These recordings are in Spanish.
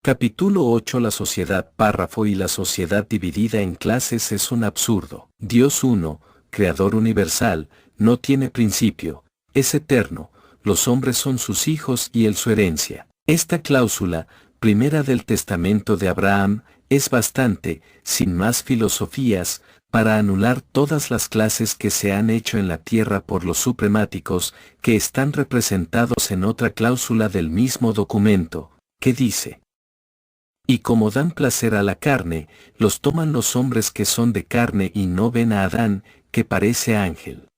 Capítulo 8. La sociedad párrafo y la sociedad dividida en clases es un absurdo. Dios uno, Creador universal, no tiene principio, es eterno, los hombres son sus hijos y él su herencia. Esta cláusula, primera del testamento de Abraham, es bastante, sin más filosofías, para anular todas las clases que se han hecho en la tierra por los supremáticos, que están representados en otra cláusula del mismo documento, que dice: y como dan placer a la carne, los toman los hombres que son de carne y no ven a Adán, que parece ángel.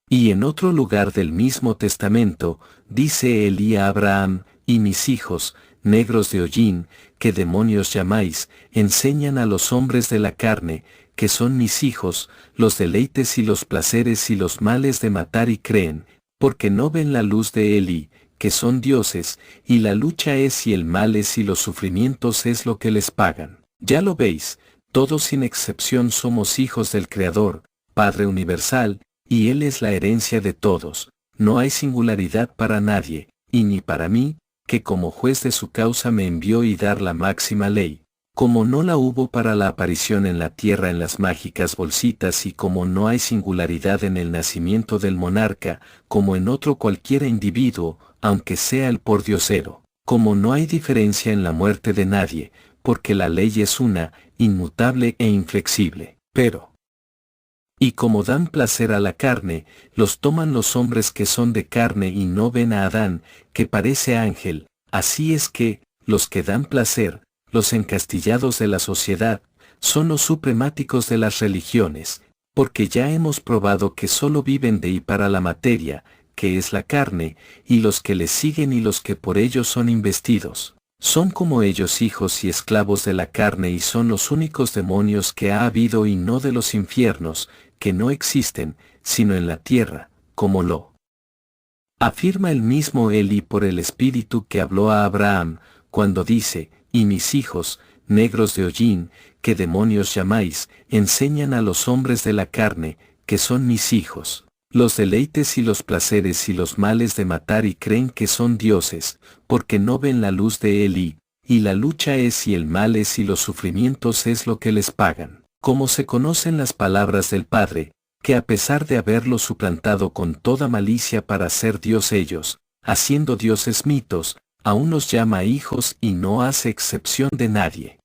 Y en otro lugar del mismo testamento, dice Elí a Abraham: y mis hijos, negros de hollín, que demonios llamáis, enseñan a los hombres de la carne, que son mis hijos, los deleites y los placeres y los males de matar y creen, porque no ven la luz de Elí, que son dioses, y la lucha es y el mal es y los sufrimientos es lo que les pagan. Ya lo veis, todos sin excepción somos hijos del Creador, Padre universal, y Él es la herencia de todos, no hay singularidad para nadie, y ni para mí, que como juez de su causa me envió y dar la máxima ley, como no la hubo para la aparición en la tierra en las mágicas bolsitas y como no hay singularidad en el nacimiento del monarca, como en otro cualquiera individuo, aunque sea el pordiosero, como no hay diferencia en la muerte de nadie, porque la ley es una, inmutable e inflexible, pero y como dan placer a la carne, los toman los hombres que son de carne y no ven a Adán, que parece ángel, así es que, los que dan placer, los encastillados de la sociedad, son los supremáticos de las religiones, porque ya hemos probado que solo viven de y para la materia, que es la carne, y los que les siguen y los que por ellos son investidos, son como ellos hijos y esclavos de la carne y son los únicos demonios que ha habido y no de los infiernos, que no existen, sino en la tierra, como lo afirma el mismo Elí por el Espíritu que habló a Abraham, cuando dice: y mis hijos, negros de hollín, que demonios llamáis, enseñan a los hombres de la carne, que son mis hijos, los deleites y los placeres y los males de matar y creen que son dioses, porque no ven la luz de Elí, y la lucha es y el mal es y los sufrimientos es lo que les pagan. Como se conocen las palabras del Padre, que a pesar de haberlos suplantado con toda malicia para ser Dios ellos, haciendo dioses mitos, aún los llama hijos y no hace excepción de nadie.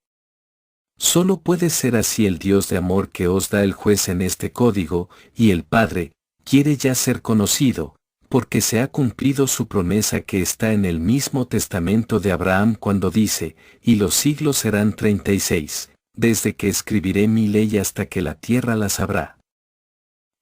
Solo puede ser así el Dios de amor que os da el juez en este código, y el Padre quiere ya ser conocido, porque se ha cumplido su promesa que está en el mismo testamento de Abraham cuando dice: y los siglos serán 36, desde que escribiré mi ley hasta que la tierra la sabrá.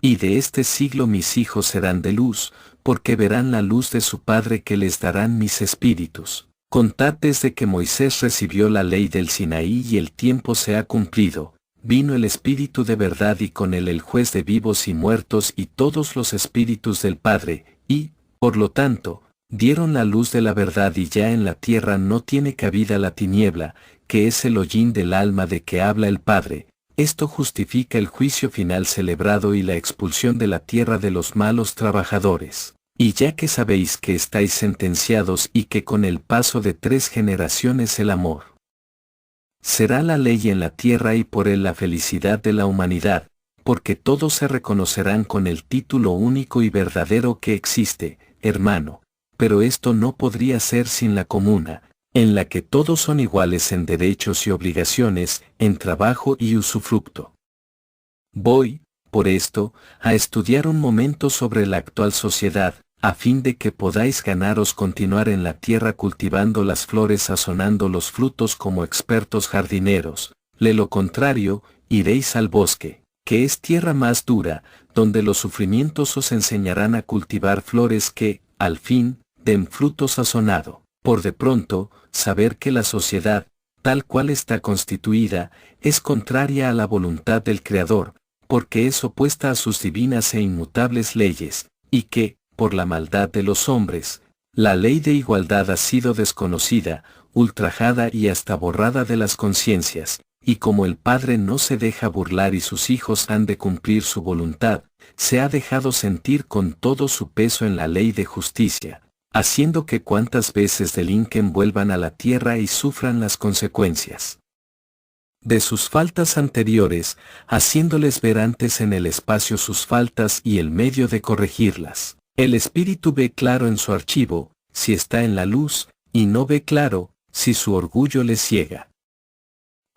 Y de este siglo mis hijos serán de luz, porque verán la luz de su Padre que les darán mis espíritus. Contad desde que Moisés recibió la ley del Sinaí y el tiempo se ha cumplido, vino el Espíritu de verdad y con él el juez de vivos y muertos y todos los espíritus del Padre, y, por lo tanto, dieron la luz de la verdad y ya en la tierra no tiene cabida la tiniebla, que es el hollín del alma de que habla el Padre. Esto justifica el juicio final celebrado y la expulsión de la tierra de los malos trabajadores. Y ya que sabéis que estáis sentenciados y que con el paso de 3 generaciones el amor será la ley en la tierra y por él la felicidad de la humanidad, porque todos se reconocerán con el título único y verdadero que existe, hermano, pero esto no podría ser sin la comuna, en la que todos son iguales en derechos y obligaciones, en trabajo y usufructo. Voy, por esto, a estudiar un momento sobre la actual sociedad, a fin de que podáis ganaros continuar en la tierra cultivando las flores, sazonando los frutos como expertos jardineros, de lo contrario, iréis al bosque, que es tierra más dura, donde los sufrimientos os enseñarán a cultivar flores que, al fin, den fruto sazonado. Por de pronto, saber que la sociedad, tal cual está constituida, es contraria a la voluntad del Creador, porque es opuesta a sus divinas e inmutables leyes, y que, por la maldad de los hombres, la ley de igualdad ha sido desconocida, ultrajada y hasta borrada de las conciencias, y como el Padre no se deja burlar y sus hijos han de cumplir su voluntad, se ha dejado sentir con todo su peso en la ley de justicia, haciendo que cuantas veces delinquen vuelvan a la tierra y sufran las consecuencias de sus faltas anteriores, haciéndoles ver antes en el espacio sus faltas y el medio de corregirlas. El espíritu ve claro en su archivo, si está en la luz, y no ve claro, si su orgullo le ciega.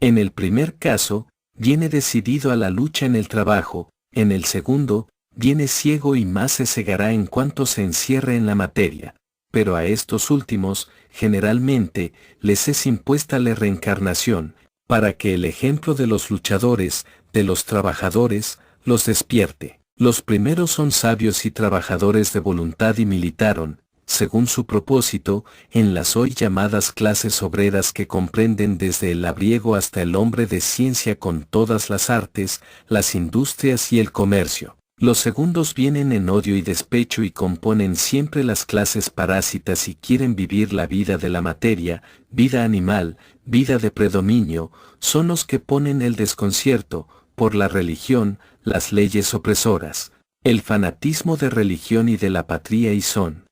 En el primer caso, viene decidido a la lucha en el trabajo, en el segundo, viene ciego y más se cegará en cuanto se encierre en la materia. Pero a estos últimos, generalmente, les es impuesta la reencarnación, para que el ejemplo de los luchadores, de los trabajadores, los despierte. Los primeros son sabios y trabajadores de voluntad y militaron, según su propósito, en las hoy llamadas clases obreras que comprenden desde el labriego hasta el hombre de ciencia con todas las artes, las industrias y el comercio. Los segundos vienen en odio y despecho y componen siempre las clases parásitas y quieren vivir la vida de la materia, vida animal, vida de predominio, son los que ponen el desconcierto, por la religión, las leyes opresoras, el fanatismo de religión y de la patria y son,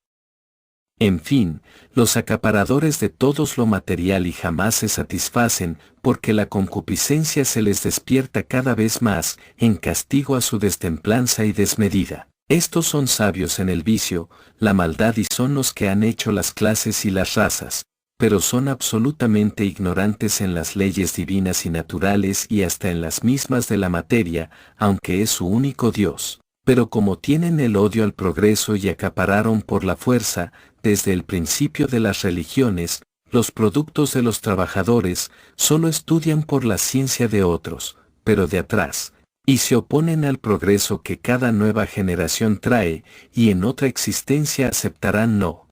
en fin, los acaparadores de todos lo material y jamás se satisfacen, porque la concupiscencia se les despierta cada vez más, en castigo a su destemplanza y desmedida. Estos son sabios en el vicio, la maldad y son los que han hecho las clases y las razas, pero son absolutamente ignorantes en las leyes divinas y naturales y hasta en las mismas de la materia, aunque es su único Dios. Pero como tienen el odio al progreso y acapararon por la fuerza, desde el principio de las religiones, los productos de los trabajadores, solo estudian por la ciencia de otros, pero de atrás, y se oponen al progreso que cada nueva generación trae, y en otra existencia aceptarán no,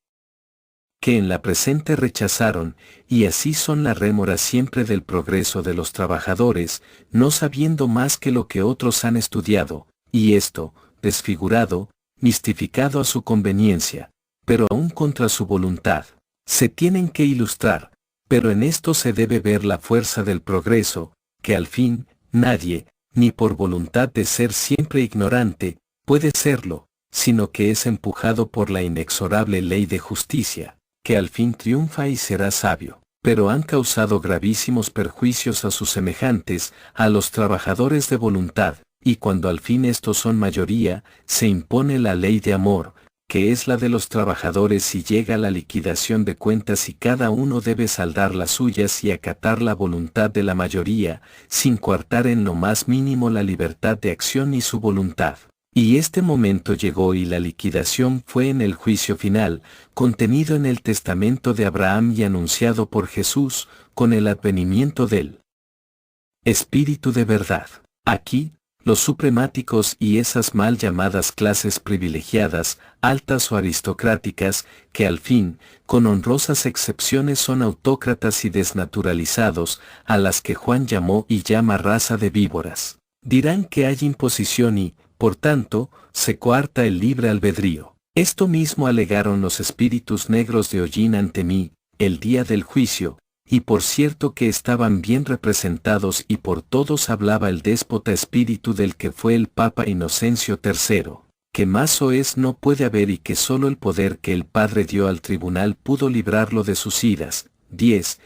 que en la presente rechazaron, y así son la rémora siempre del progreso de los trabajadores, no sabiendo más que lo que otros han estudiado, y esto, desfigurado, mistificado a su conveniencia, pero aún contra su voluntad. Se tienen que ilustrar, pero en esto se debe ver la fuerza del progreso, que al fin, nadie, ni por voluntad de ser siempre ignorante, puede serlo, sino que es empujado por la inexorable ley de justicia, que al fin triunfa y será sabio. Pero han causado gravísimos perjuicios a sus semejantes, a los trabajadores de voluntad, y cuando al fin estos son mayoría, se impone la ley de amor, que es la de los trabajadores y llega la liquidación de cuentas y cada uno debe saldar las suyas y acatar la voluntad de la mayoría, sin coartar en lo más mínimo la libertad de acción y su voluntad. Y este momento llegó y la liquidación fue en el juicio final, contenido en el testamento de Abraham y anunciado por Jesús, con el advenimiento del Espíritu de verdad. Aquí, los supremáticos y esas mal llamadas clases privilegiadas, altas o aristocráticas, que al fin, con honrosas excepciones son autócratas y desnaturalizados, a las que Juan llamó y llama raza de víboras. Dirán que hay imposición y, por tanto, se coarta el libre albedrío. Esto mismo alegaron los espíritus negros de Hollín ante mí, el día del juicio, y por cierto que estaban bien representados y por todos hablaba el déspota espíritu del que fue el Papa Inocencio III, que más soez no puede haber y que solo el poder que el Padre dio al tribunal pudo librarlo de sus iras. 10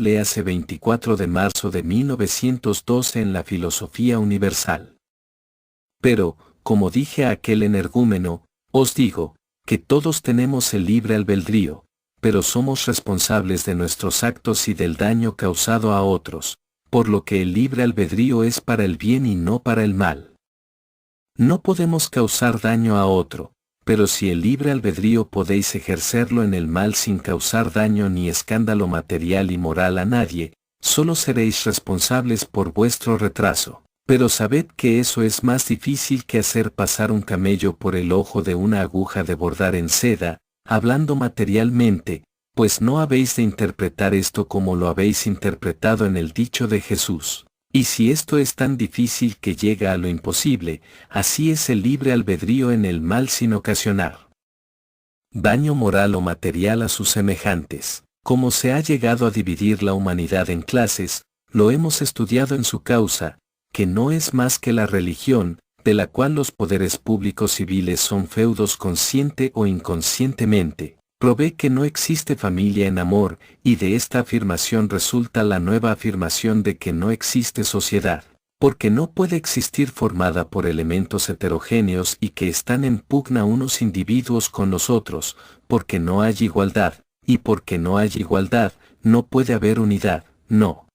léase 24 de marzo de 1912 en la Filosofía Universal. Pero, como dije a aquel energúmeno, os digo, que todos tenemos el libre albedrío, pero somos responsables de nuestros actos y del daño causado a otros, por lo que el libre albedrío es para el bien y no para el mal. No podemos causar daño a otro, pero si el libre albedrío podéis ejercerlo en el mal sin causar daño ni escándalo material y moral a nadie, solo seréis responsables por vuestro retraso. Pero sabed que eso es más difícil que hacer pasar un camello por el ojo de una aguja de bordar en seda, hablando materialmente, pues no habéis de interpretar esto como lo habéis interpretado en el dicho de Jesús. Y si esto es tan difícil que llega a lo imposible, así es el libre albedrío en el mal sin ocasionar daño moral o material a sus semejantes. Como se ha llegado a dividir la humanidad en clases, lo hemos estudiado en su causa, que no es más que la religión, de la cual los poderes públicos civiles son feudos consciente o inconscientemente, Probé que no existe familia en amor, y de esta afirmación resulta la nueva afirmación de que no existe sociedad, porque no puede existir formada por elementos heterogéneos y que están en pugna unos individuos con los otros, porque no hay igualdad, y porque no hay igualdad, no puede haber unidad, no.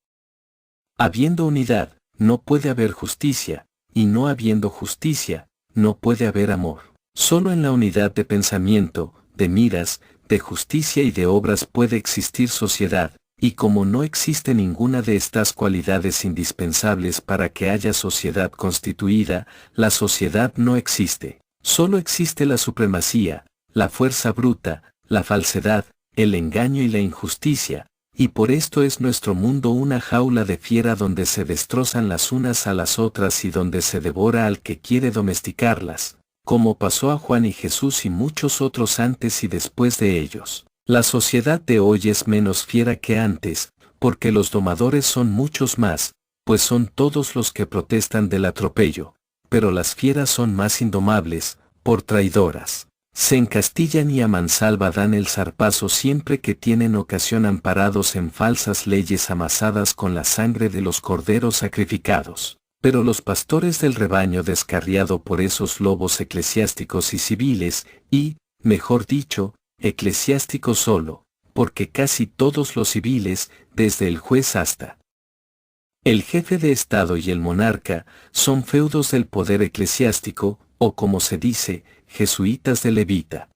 Habiendo unidad, no puede haber justicia, y no habiendo justicia, no puede haber amor. Solo en la unidad de pensamiento, de miras, de justicia y de obras puede existir sociedad, y como no existe ninguna de estas cualidades indispensables para que haya sociedad constituida, la sociedad no existe. Solo existe la supremacía, la fuerza bruta, la falsedad, el engaño y la injusticia, y por esto es nuestro mundo una jaula de fiera donde se destrozan las unas a las otras y donde se devora al que quiere domesticarlas, como pasó a Juan y Jesús y muchos otros antes y después de ellos. La sociedad de hoy es menos fiera que antes, porque los domadores son muchos más, pues son todos los que protestan del atropello, pero las fieras son más indomables, por traidoras. Se encastillan y a mansalva dan el zarpazo siempre que tienen ocasión amparados en falsas leyes amasadas con la sangre de los corderos sacrificados. Pero los pastores del rebaño descarriado por esos lobos eclesiásticos y civiles, y, mejor dicho, eclesiásticos solo, porque casi todos los civiles, desde el juez hasta el jefe de Estado y el monarca, son feudos del poder eclesiástico, o como se dice, jesuitas de levita.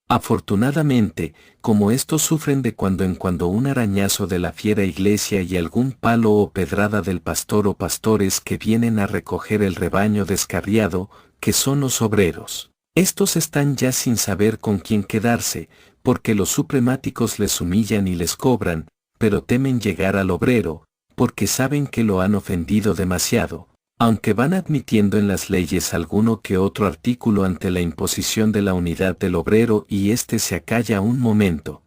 Afortunadamente, como estos sufren de cuando en cuando un arañazo de la fiera iglesia y algún palo o pedrada del pastor o pastores que vienen a recoger el rebaño descarriado, que son los obreros. Estos están ya sin saber con quién quedarse, porque los supremáticos les humillan y les cobran, pero temen llegar al obrero, porque saben que lo han ofendido demasiado, aunque van admitiendo en las leyes alguno que otro artículo ante la imposición de la unidad del obrero y éste se acalla un momento,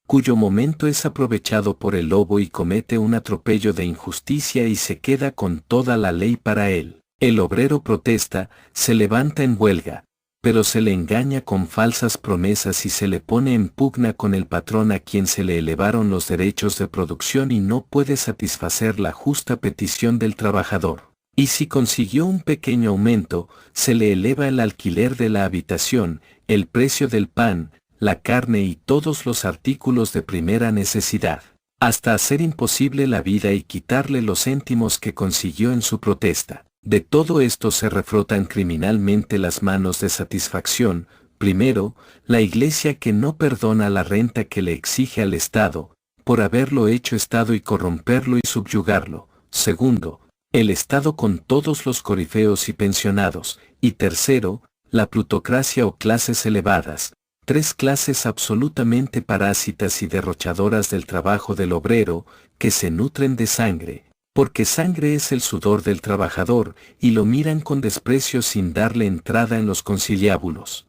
cuyo momento es aprovechado por el lobo y comete un atropello de injusticia y se queda con toda la ley para él. El obrero protesta, se levanta en huelga, pero se le engaña con falsas promesas y se le pone en pugna con el patrón a quien se le elevaron los derechos de producción y no puede satisfacer la justa petición del trabajador. Y si consiguió un pequeño aumento, se le eleva el alquiler de la habitación, el precio del pan, la carne y todos los artículos de primera necesidad, hasta hacer imposible la vida y quitarle los céntimos que consiguió en su protesta. De todo esto se refrotan criminalmente las manos de satisfacción. Primero, la Iglesia que no perdona la renta que le exige al Estado, por haberlo hecho Estado y corromperlo y subyugarlo. Segundo, el Estado con todos los corifeos y pensionados. Y tercero, la plutocracia o clases elevadas. Tres clases absolutamente parásitas y derrochadoras del trabajo del obrero, que se nutren de sangre, porque sangre es el sudor del trabajador, y lo miran con desprecio sin darle entrada en los conciliábulos.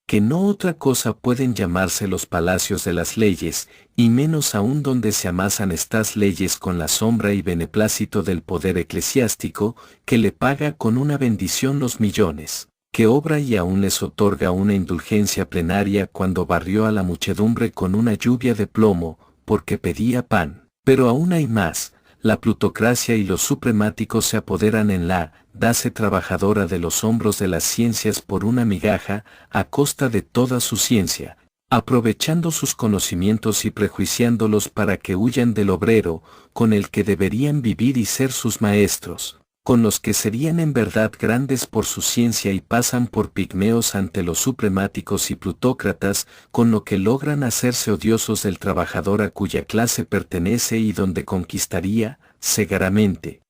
Que no otra cosa pueden llamarse los palacios de las leyes, y menos aún donde se amasan estas leyes con la sombra y beneplácito del poder eclesiástico, que le paga con una bendición los millones, que obra y aún les otorga una indulgencia plenaria cuando barrió a la muchedumbre con una lluvia de plomo, porque pedía pan. Pero aún hay más. La plutocracia y los supremáticos se apoderan en la dase trabajadora de los hombros de las ciencias por una migaja, a costa de toda su ciencia, aprovechando sus conocimientos y prejuiciándolos para que huyan del obrero, con el que deberían vivir y ser sus maestros, con los que serían en verdad grandes por su ciencia y pasan por pigmeos ante los supremáticos y plutócratas, con lo que logran hacerse odiosos del trabajador a cuya clase pertenece y donde conquistaría, segaramente,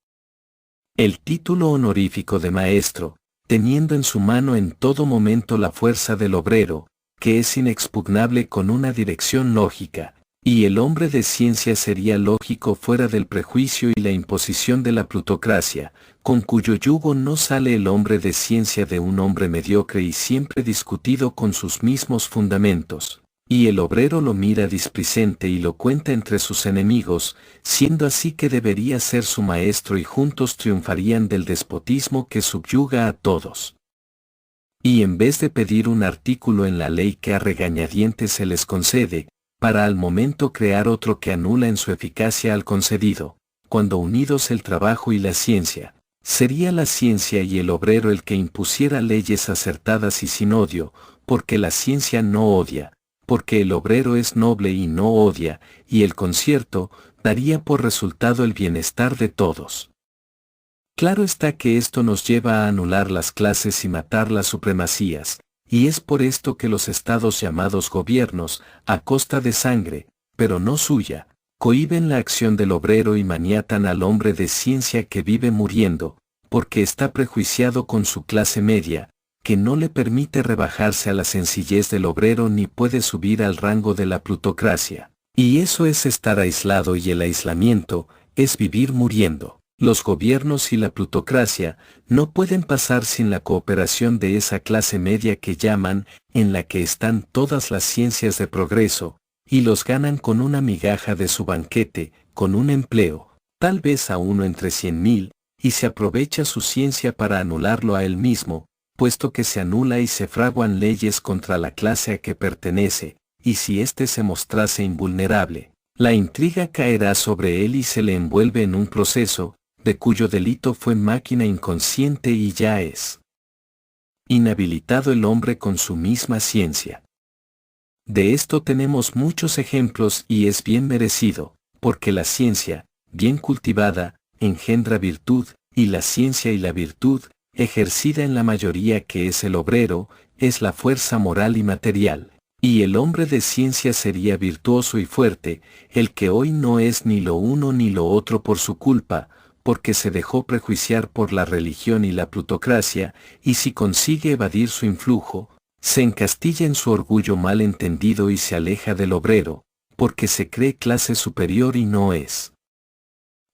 el título honorífico de maestro, teniendo en su mano en todo momento la fuerza del obrero, que es inexpugnable con una dirección lógica. Y el hombre de ciencia sería lógico fuera del prejuicio y la imposición de la plutocracia, con cuyo yugo no sale el hombre de ciencia de un hombre mediocre y siempre discutido con sus mismos fundamentos. Y el obrero lo mira displicente y lo cuenta entre sus enemigos, siendo así que debería ser su maestro y juntos triunfarían del despotismo que subyuga a todos. Y en vez de pedir un artículo en la ley que a regañadientes se les concede, para al momento crear otro que anula en su eficacia al concedido, cuando unidos el trabajo y la ciencia, sería la ciencia y el obrero el que impusiera leyes acertadas y sin odio, porque la ciencia no odia, porque el obrero es noble y no odia, y el concierto daría por resultado el bienestar de todos. Claro está que esto nos lleva a anular las clases y matar las supremacías, y es por esto que los estados llamados gobiernos, a costa de sangre, pero no suya, cohíben la acción del obrero y maniatan al hombre de ciencia que vive muriendo, porque está prejuiciado con su clase media, que no le permite rebajarse a la sencillez del obrero ni puede subir al rango de la plutocracia. Y eso es estar aislado, y el aislamiento es vivir muriendo. Los gobiernos y la plutocracia no pueden pasar sin la cooperación de esa clase media que llaman, en la que están todas las ciencias de progreso, y los ganan con una migaja de su banquete, con un empleo, tal vez a uno entre 100.000, y se aprovecha su ciencia para anularlo a él mismo, puesto que se anula y se fraguan leyes contra la clase a que pertenece, y si éste se mostrase invulnerable, la intriga caerá sobre él y se le envuelve en un proceso, de cuyo delito fue máquina inconsciente y ya es inhabilitado el hombre con su misma ciencia. De esto tenemos muchos ejemplos y es bien merecido, porque la ciencia, bien cultivada, engendra virtud, y la ciencia y la virtud, ejercida en la mayoría que es el obrero, es la fuerza moral y material. Y el hombre de ciencia sería virtuoso y fuerte, el que hoy no es ni lo uno ni lo otro por su culpa, porque se dejó prejuiciar por la religión y la plutocracia, y si consigue evadir su influjo, se encastilla en su orgullo mal entendido y se aleja del obrero, porque se cree clase superior y no es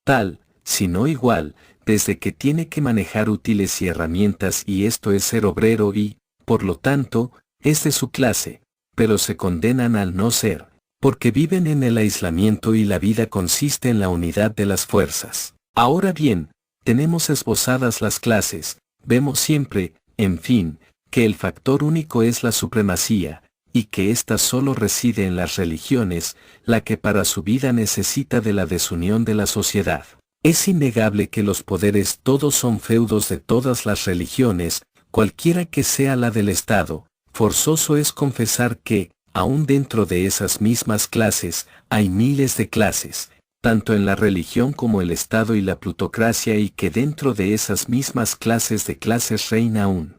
tal, sino igual, desde que tiene que manejar útiles y herramientas, y esto es ser obrero y, por lo tanto, es de su clase, pero se condenan al no ser, porque viven en el aislamiento y la vida consiste en la unidad de las fuerzas. Ahora bien, tenemos esbozadas las clases, vemos siempre, en fin, que el factor único es la supremacía, y que ésta solo reside en las religiones, la que para su vida necesita de la desunión de la sociedad. Es innegable que los poderes todos son feudos de todas las religiones, cualquiera que sea la del Estado. Forzoso es confesar que, aún dentro de esas mismas clases, hay miles de clases, tanto en la religión como el Estado y la plutocracia, y que dentro de esas mismas clases de clases reina un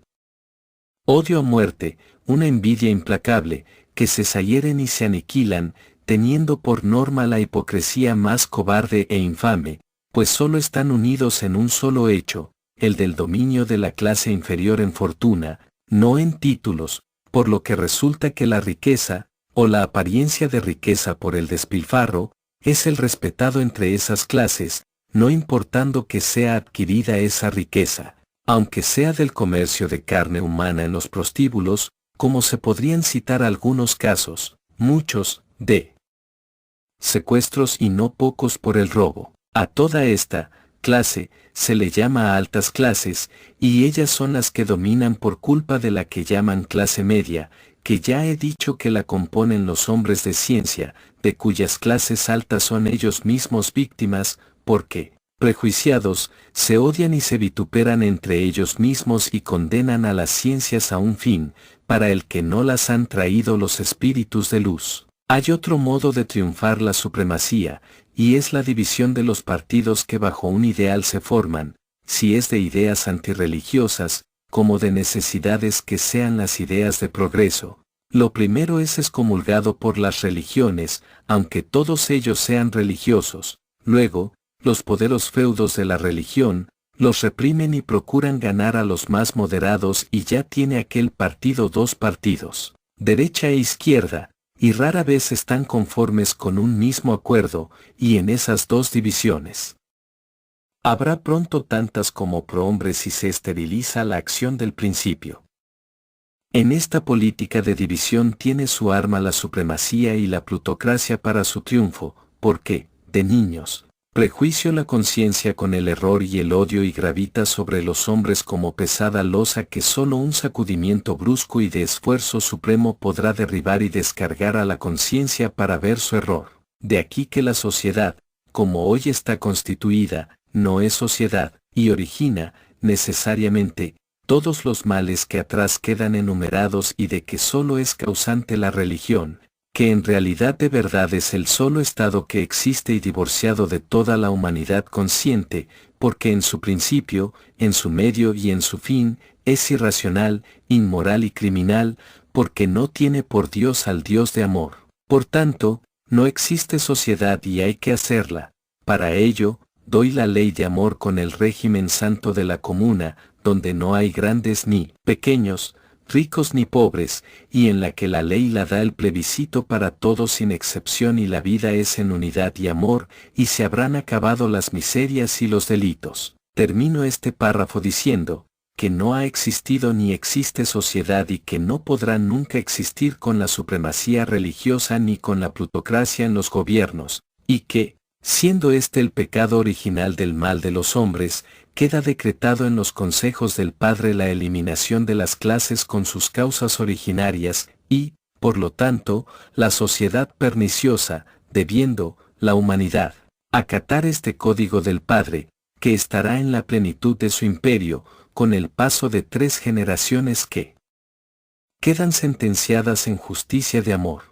odio a muerte, una envidia implacable, que se zahieren y se aniquilan, teniendo por norma la hipocresía más cobarde e infame, pues solo están unidos en un solo hecho, el del dominio de la clase inferior en fortuna, no en títulos, por lo que resulta que la riqueza, o la apariencia de riqueza por el despilfarro, es el respetado entre esas clases, no importando que sea adquirida esa riqueza, aunque sea del comercio de carne humana en los prostíbulos, como se podrían citar algunos casos, muchos, de secuestros y no pocos por el robo. A toda esta clase se le llama altas clases, y ellas son las que dominan por culpa de la que llaman clase media, que ya he dicho que la componen los hombres de ciencia, de cuyas clases altas son ellos mismos víctimas, porque, prejuiciados, se odian y se vituperan entre ellos mismos y condenan a las ciencias a un fin, para el que no las han traído los espíritus de luz. Hay otro modo de triunfar la supremacía, y es la división de los partidos que bajo un ideal se forman, si es de ideas antirreligiosas, como de necesidades que sean las ideas de progreso. Lo primero es excomulgado por las religiones, aunque todos ellos sean religiosos. Luego, los poderos feudos de la religión, los reprimen y procuran ganar a los más moderados, y ya tiene aquel partido dos partidos, derecha e izquierda, y rara vez están conformes con un mismo acuerdo, y en esas dos divisiones habrá pronto tantas como prohombres y se esteriliza la acción del principio. En esta política de división tiene su arma la supremacía y la plutocracia para su triunfo, porque, de niños, Prejuicio la conciencia con el error y el odio y gravita sobre los hombres como pesada losa que solo un sacudimiento brusco y de esfuerzo supremo podrá derribar y descargar a la conciencia para ver su error. De aquí que la sociedad, como hoy está constituida, no es sociedad, y origina, necesariamente, todos los males que atrás quedan enumerados y de que solo es causante la religión, que en realidad de verdad es el solo estado que existe y divorciado de toda la humanidad consciente, porque en su principio, en su medio y en su fin, es irracional, inmoral y criminal, porque no tiene por Dios al Dios de amor. Por tanto, no existe sociedad y hay que hacerla. Para ello, doy la ley de amor con el régimen santo de la comuna, donde no hay grandes ni pequeños, ricos ni pobres, y en la que la ley la da el plebiscito para todos sin excepción y la vida es en unidad y amor, y se habrán acabado las miserias y los delitos. Termino este párrafo diciendo, que no ha existido ni existe sociedad y que no podrá nunca existir con la supremacía religiosa ni con la plutocracia en los gobiernos, y que, siendo este el pecado original del mal de los hombres, queda decretado en los consejos del Padre la eliminación de las clases con sus causas originarias, y, por lo tanto, la sociedad perniciosa, debiendo, la humanidad, acatar este código del Padre, que estará en la plenitud de su imperio, con el paso de 3 generaciones que quedan sentenciadas en justicia de amor.